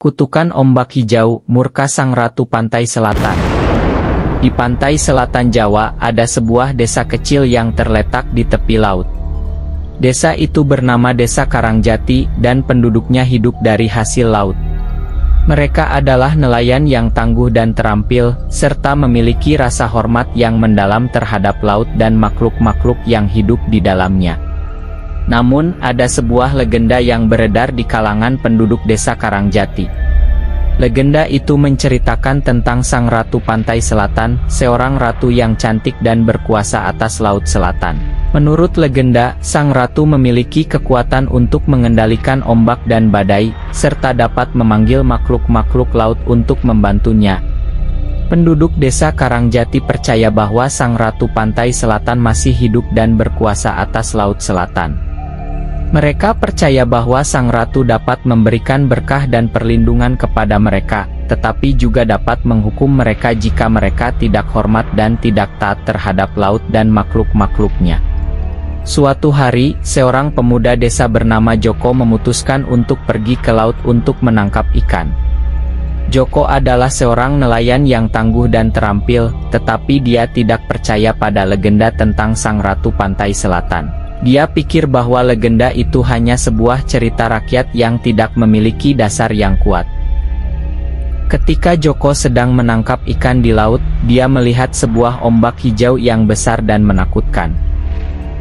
Kutukan ombak hijau, murka sang ratu pantai selatan. Di pantai selatan Jawa, ada sebuah desa kecil yang terletak di tepi laut. Desa itu bernama Desa Karangjati, dan penduduknya hidup dari hasil laut. Mereka adalah nelayan yang tangguh dan terampil, serta memiliki rasa hormat yang mendalam terhadap laut dan makhluk-makhluk yang hidup di dalamnya. Namun, ada sebuah legenda yang beredar di kalangan penduduk Desa Karangjati. Legenda itu menceritakan tentang Sang Ratu Pantai Selatan, seorang ratu yang cantik dan berkuasa atas Laut Selatan. Menurut legenda, Sang Ratu memiliki kekuatan untuk mengendalikan ombak dan badai, serta dapat memanggil makhluk-makhluk laut untuk membantunya. Penduduk Desa Karangjati percaya bahwa Sang Ratu Pantai Selatan masih hidup dan berkuasa atas Laut Selatan. Mereka percaya bahwa Sang Ratu dapat memberikan berkah dan perlindungan kepada mereka, tetapi juga dapat menghukum mereka jika mereka tidak hormat dan tidak taat terhadap laut dan makhluk-makhluknya. Suatu hari, seorang pemuda desa bernama Joko memutuskan untuk pergi ke laut untuk menangkap ikan. Joko adalah seorang nelayan yang tangguh dan terampil, tetapi dia tidak percaya pada legenda tentang Sang Ratu Pantai Selatan. Dia pikir bahwa legenda itu hanya sebuah cerita rakyat yang tidak memiliki dasar yang kuat. Ketika Joko sedang menangkap ikan di laut, dia melihat sebuah ombak hijau yang besar dan menakutkan.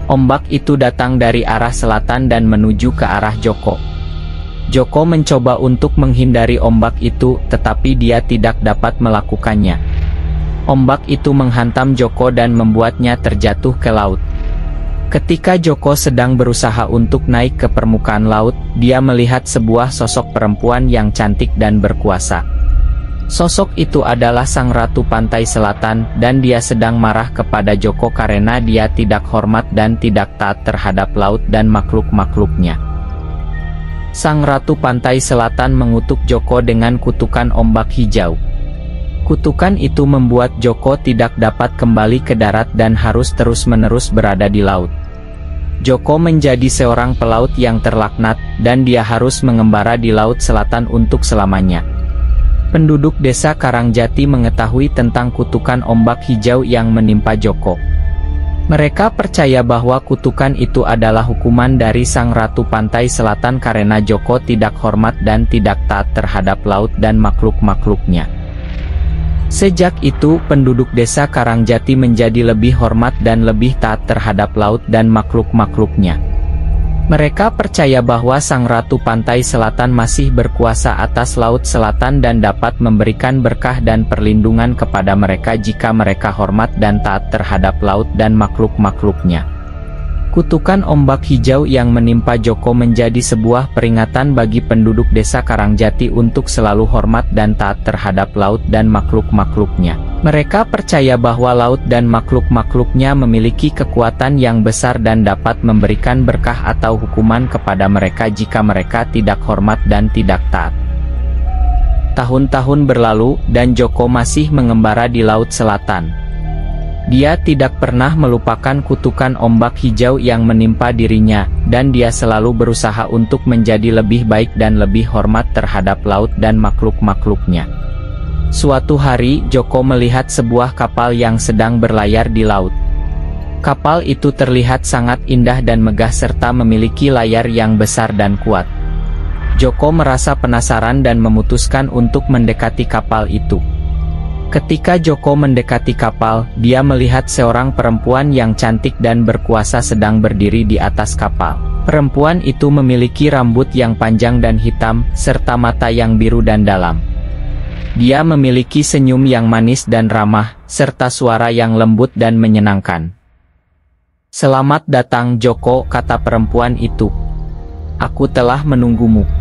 Ombak itu datang dari arah selatan dan menuju ke arah Joko. Joko mencoba untuk menghindari ombak itu, tetapi dia tidak dapat melakukannya. Ombak itu menghantam Joko dan membuatnya terjatuh ke laut. Ketika Joko sedang berusaha untuk naik ke permukaan laut, dia melihat sebuah sosok perempuan yang cantik dan berkuasa. Sosok itu adalah Sang Ratu Pantai Selatan, dan dia sedang marah kepada Joko karena dia tidak hormat dan tidak taat terhadap laut dan makhluk-makhluknya. Sang Ratu Pantai Selatan mengutuk Joko dengan kutukan ombak hijau. Kutukan itu membuat Joko tidak dapat kembali ke darat dan harus terus-menerus berada di laut. Joko menjadi seorang pelaut yang terlaknat, dan dia harus mengembara di Laut Selatan untuk selamanya. Penduduk Desa Karangjati mengetahui tentang kutukan ombak hijau yang menimpa Joko. Mereka percaya bahwa kutukan itu adalah hukuman dari Sang Ratu Pantai Selatan karena Joko tidak hormat dan tidak taat terhadap laut dan makhluk-makhluknya. Sejak itu, penduduk Desa Karangjati menjadi lebih hormat dan lebih taat terhadap laut dan makhluk-makhluknya. Mereka percaya bahwa Sang Ratu Pantai Selatan masih berkuasa atas Laut Selatan dan dapat memberikan berkah dan perlindungan kepada mereka jika mereka hormat dan taat terhadap laut dan makhluk-makhluknya. Kutukan ombak hijau yang menimpa Joko menjadi sebuah peringatan bagi penduduk Desa Karangjati untuk selalu hormat dan taat terhadap laut dan makhluk-makhluknya. Mereka percaya bahwa laut dan makhluk-makhluknya memiliki kekuatan yang besar dan dapat memberikan berkah atau hukuman kepada mereka jika mereka tidak hormat dan tidak taat. Tahun-tahun berlalu, dan Joko masih mengembara di Laut Selatan. Dia tidak pernah melupakan kutukan ombak hijau yang menimpa dirinya, dan dia selalu berusaha untuk menjadi lebih baik dan lebih hormat terhadap laut dan makhluk-makhluknya. Suatu hari, Joko melihat sebuah kapal yang sedang berlayar di laut. Kapal itu terlihat sangat indah dan megah serta memiliki layar yang besar dan kuat. Joko merasa penasaran dan memutuskan untuk mendekati kapal itu. Ketika Joko mendekati kapal, dia melihat seorang perempuan yang cantik dan berkuasa sedang berdiri di atas kapal. Perempuan itu memiliki rambut yang panjang dan hitam, serta mata yang biru dan dalam. Dia memiliki senyum yang manis dan ramah, serta suara yang lembut dan menyenangkan. "Selamat datang Joko," kata perempuan itu. "Aku telah menunggumu.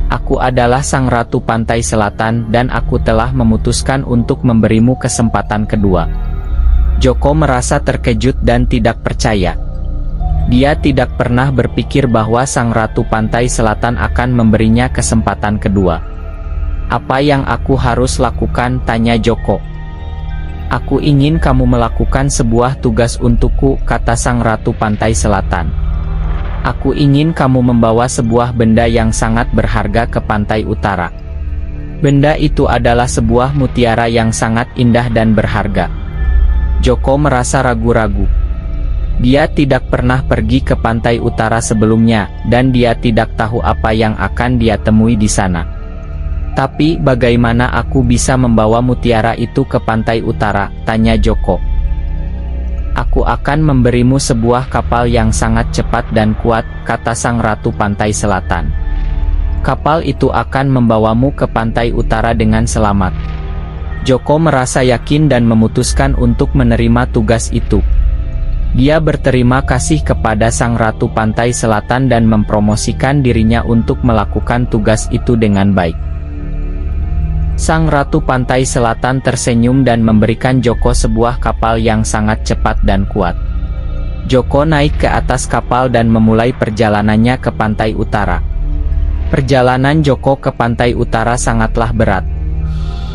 Aku adalah Sang Ratu Pantai Selatan dan aku telah memutuskan untuk memberimu kesempatan kedua." Joko merasa terkejut dan tidak percaya. Dia tidak pernah berpikir bahwa Sang Ratu Pantai Selatan akan memberinya kesempatan kedua. "Apa yang aku harus lakukan?" tanya Joko. "Aku ingin kamu melakukan sebuah tugas untukku," kata Sang Ratu Pantai Selatan. "Aku ingin kamu membawa sebuah benda yang sangat berharga ke pantai utara. Benda itu adalah sebuah mutiara yang sangat indah dan berharga. Joko merasa ragu-ragu. Dia tidak pernah pergi ke pantai utara sebelumnya, dan dia tidak tahu apa yang akan dia temui di sana. Tapi bagaimana aku bisa membawa mutiara itu ke pantai utara? Tanya Joko. Aku akan memberimu sebuah kapal yang sangat cepat dan kuat, kata sang ratu pantai selatan. Kapal itu akan membawamu ke pantai utara dengan selamat. Joko merasa yakin dan memutuskan untuk menerima tugas itu. Dia berterima kasih kepada sang ratu pantai selatan dan mempromosikan dirinya untuk melakukan tugas itu dengan baik. Sang ratu pantai selatan tersenyum dan memberikan Joko sebuah kapal yang sangat cepat dan kuat. Joko naik ke atas kapal dan memulai perjalanannya ke pantai utara. Perjalanan Joko ke pantai utara sangatlah berat.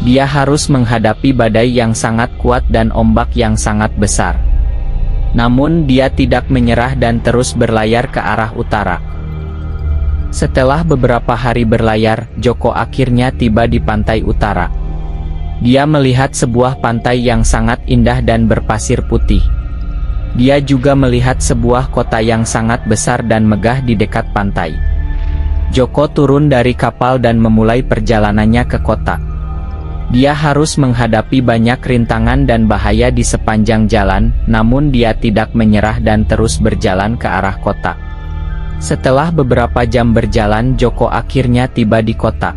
Dia harus menghadapi badai yang sangat kuat dan ombak yang sangat besar. Namun dia tidak menyerah dan terus berlayar ke arah utara. Setelah beberapa hari berlayar, Joko akhirnya tiba di pantai utara. Dia melihat sebuah pantai yang sangat indah dan berpasir putih. Dia juga melihat sebuah kota yang sangat besar dan megah di dekat pantai. Joko turun dari kapal dan memulai perjalanannya ke kota. Dia harus menghadapi banyak rintangan dan bahaya di sepanjang jalan, namun dia tidak menyerah dan terus berjalan ke arah kota. Setelah beberapa jam berjalan, Joko akhirnya tiba di kota.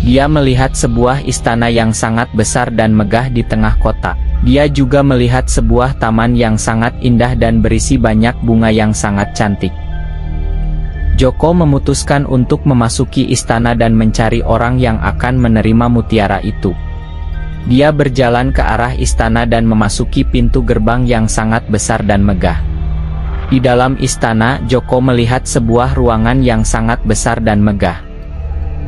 Dia melihat sebuah istana yang sangat besar dan megah di tengah kota. Dia juga melihat sebuah taman yang sangat indah dan berisi banyak bunga yang sangat cantik. Joko memutuskan untuk memasuki istana dan mencari orang yang akan menerima mutiara itu. Dia berjalan ke arah istana dan memasuki pintu gerbang yang sangat besar dan megah. Di dalam istana, Joko melihat sebuah ruangan yang sangat besar dan megah.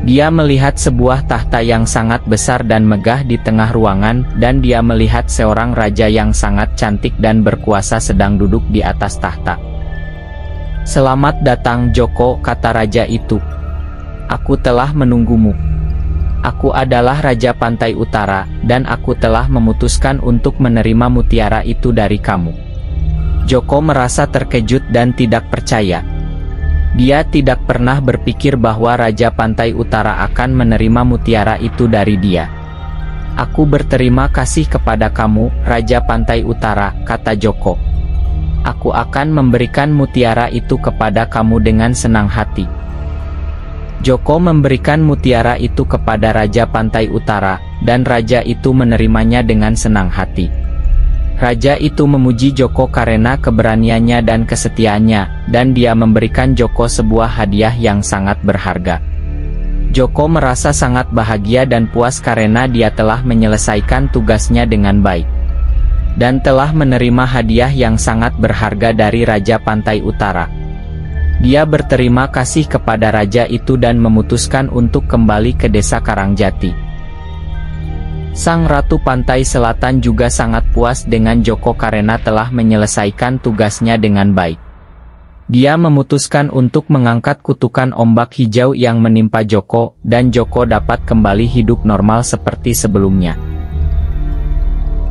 Dia melihat sebuah tahta yang sangat besar dan megah di tengah ruangan, dan dia melihat seorang raja yang sangat cantik dan berkuasa sedang duduk di atas tahta. "Selamat datang Joko," kata raja itu. "Aku telah menunggumu. Aku adalah Raja Pantai Utara, dan aku telah memutuskan untuk menerima mutiara itu dari kamu." Joko merasa terkejut dan tidak percaya. Dia tidak pernah berpikir bahwa Raja Pantai Utara akan menerima mutiara itu dari dia. "Aku berterima kasih kepada kamu, Raja Pantai Utara," kata Joko. "Aku akan memberikan mutiara itu kepada kamu dengan senang hati." Joko memberikan mutiara itu kepada Raja Pantai Utara, dan raja itu menerimanya dengan senang hati. Raja itu memuji Joko karena keberaniannya dan kesetiaannya, dan dia memberikan Joko sebuah hadiah yang sangat berharga. Joko merasa sangat bahagia dan puas karena dia telah menyelesaikan tugasnya dengan baik, dan telah menerima hadiah yang sangat berharga dari Raja Pantai Utara. Dia berterima kasih kepada raja itu dan memutuskan untuk kembali ke desa Karangjati. Sang Ratu Pantai Selatan juga sangat puas dengan Joko karena telah menyelesaikan tugasnya dengan baik. Dia memutuskan untuk mengangkat kutukan ombak hijau yang menimpa Joko, dan Joko dapat kembali hidup normal seperti sebelumnya.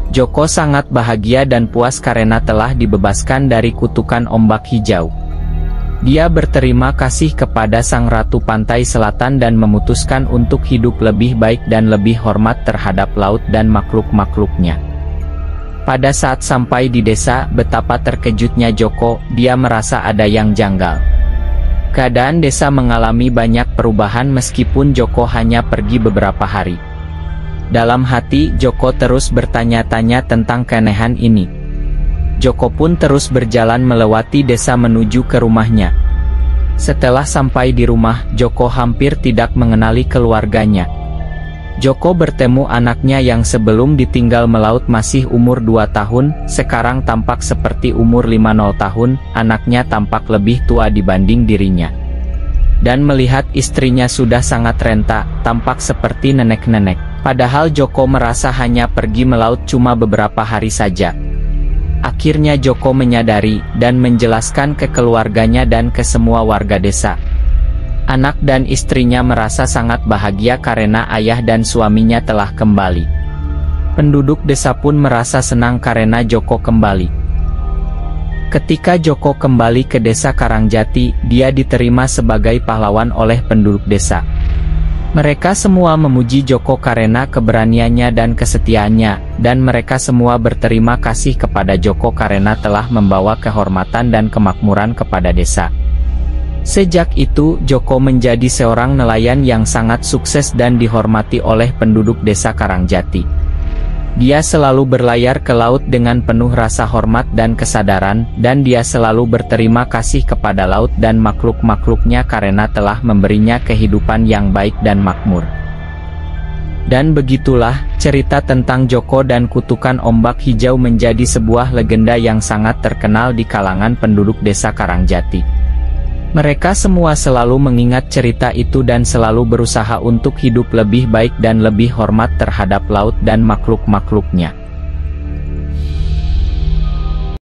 Joko sangat bahagia dan puas karena telah dibebaskan dari kutukan ombak hijau. Dia berterima kasih kepada Sang Ratu Pantai Selatan dan memutuskan untuk hidup lebih baik dan lebih hormat terhadap laut dan makhluk-makhluknya. Pada saat sampai di desa, betapa terkejutnya Joko, dia merasa ada yang janggal. Keadaan desa mengalami banyak perubahan meskipun Joko hanya pergi beberapa hari. Dalam hati, Joko terus bertanya-tanya tentang keanehan ini. Joko pun terus berjalan melewati desa menuju ke rumahnya. Setelah sampai di rumah, Joko hampir tidak mengenali keluarganya. Joko bertemu anaknya yang sebelum ditinggal melaut masih umur 2 tahun, sekarang tampak seperti umur 50 tahun, anaknya tampak lebih tua dibanding dirinya. Dan melihat istrinya sudah sangat renta, tampak seperti nenek-nenek. Padahal Joko merasa hanya pergi melaut cuma beberapa hari saja. Akhirnya Joko menyadari, dan menjelaskan ke keluarganya dan ke semua warga desa. Anak dan istrinya merasa sangat bahagia karena ayah dan suaminya telah kembali. Penduduk desa pun merasa senang karena Joko kembali. Ketika Joko kembali ke desa Karangjati, dia diterima sebagai pahlawan oleh penduduk desa. Mereka semua memuji Joko karena keberaniannya dan kesetiaannya, dan mereka semua berterima kasih kepada Joko karena telah membawa kehormatan dan kemakmuran kepada desa. Sejak itu, Joko menjadi seorang nelayan yang sangat sukses dan dihormati oleh penduduk desa Karangjati. Dia selalu berlayar ke laut dengan penuh rasa hormat dan kesadaran, dan dia selalu berterima kasih kepada laut dan makhluk-makhluknya karena telah memberinya kehidupan yang baik dan makmur. Dan begitulah, cerita tentang Joko dan kutukan ombak hijau menjadi sebuah legenda yang sangat terkenal di kalangan penduduk desa Karangjati. Mereka semua selalu mengingat cerita itu dan selalu berusaha untuk hidup lebih baik dan lebih hormat terhadap laut dan makhluk-makhluknya.